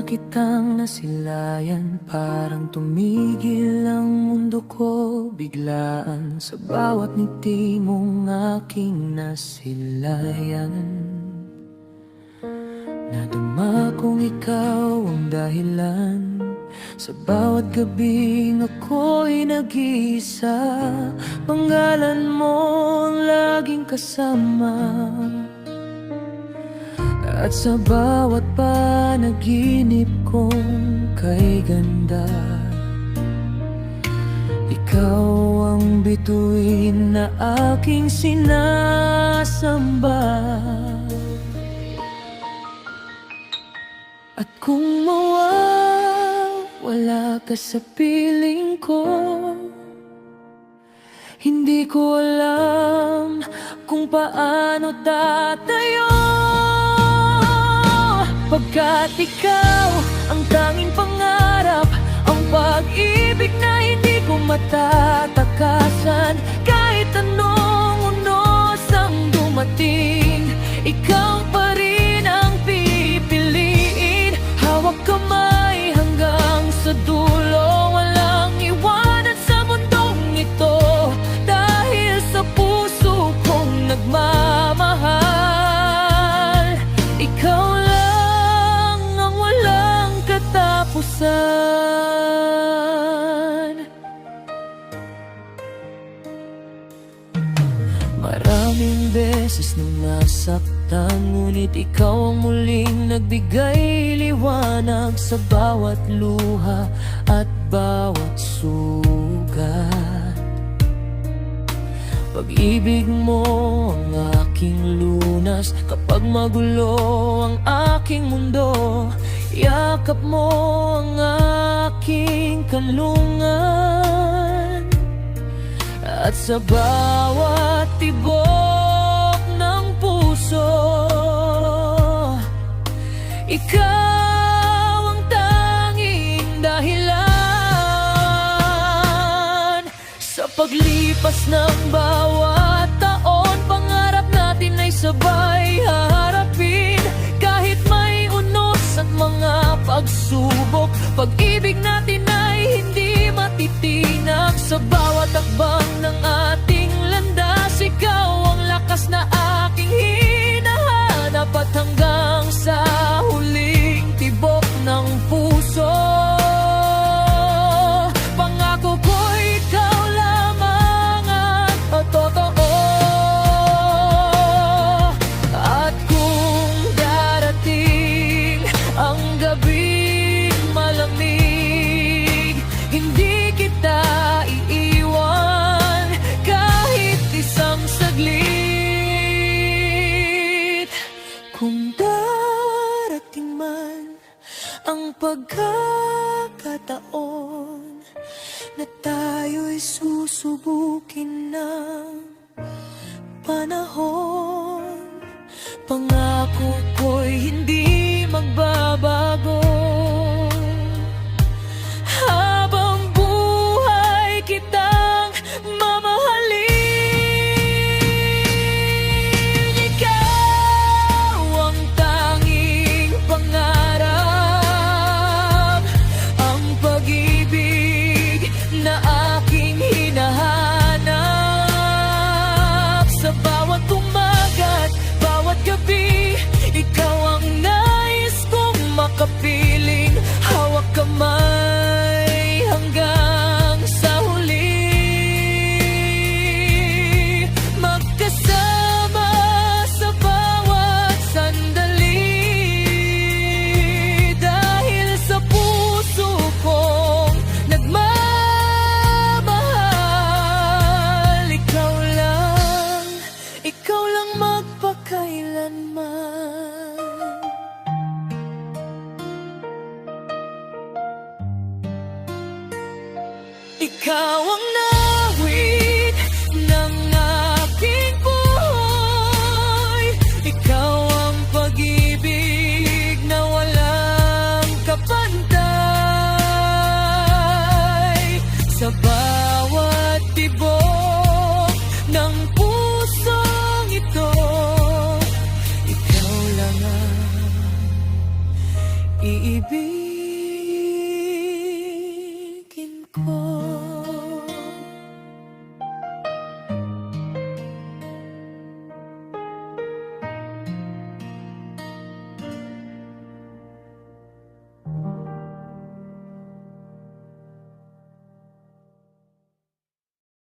kitang nasilayan, parang tumigil ang mundo ko biglaan sa bawat ngiti mong aking nasilayan. Nadama kong ikaw ang dahilan sa bawat gabing ako'y nag-iisa. Pangalan mo ang laging kasama, at sa bawat panaginip kong kay ganda, ikaw ang bituin na aking sinasamba. At kung mawawala ka sa piling ko, hindi ko alam kung paano tatayo. Pagkat ikaw ang tanging pangarap, ang pag-ibig na hindi ko matatakasan. Kahit anong unos ang dumating, ikaw pa rin ang pipiliin. Hawak kamay hanggang sa dulo, walang iwanan sa mundong ito, dahil sa puso kong nagmamahal. Ikaw lang ang walang katapusan. Maraming beses nang nasaktan, ngunit ikaw ang muling nagbigay liwanag sa bawat luha at bawat sugat. Pag-ibig mo ang aking lunas kapag magulo ang aking mundo. Yakap mo ang aking kanlungan, at sa bawat tibok ng puso, ikaw ang tanging dahilan. Sa paglipas ng bawat taon, pangarap natin ay sabay haharapin. Kahit may unos at mga pagsubok, pag-ibig natin ay hindi matitinag. Sa bawat takbang ng ating landas, ikaw ang lakas na aking hinahanap. At hanggang sa huling tibok ng puso, pangako ko ikaw lamang ang totoo. At kung darating ang gabing malamig, hindi kita iiwan kahit isang saglit. Kung darating man ang pagkakataon na tayo'y susubukin ng panahon, pangako ko'y hindi magbabago. Habang buhay kitang mamahalin. Ikaw ang tanging pangarap, ang pag-ibig na aking hinahanap. Sa bawat umaga at bawat gabi, ikaw ang nais kong makapiling. Hawak kamay hanggang sa huli, magkasama sa bawat sandali. Dahil sa puso kong nagmamahal, ikaw lang magpakailanman. Ikaw ang nawit ng aking buhay. Ikaw ang pag-ibig na walang kapantay. Sa bawat tibok ng pusong ito, ikaw lang ang iibig.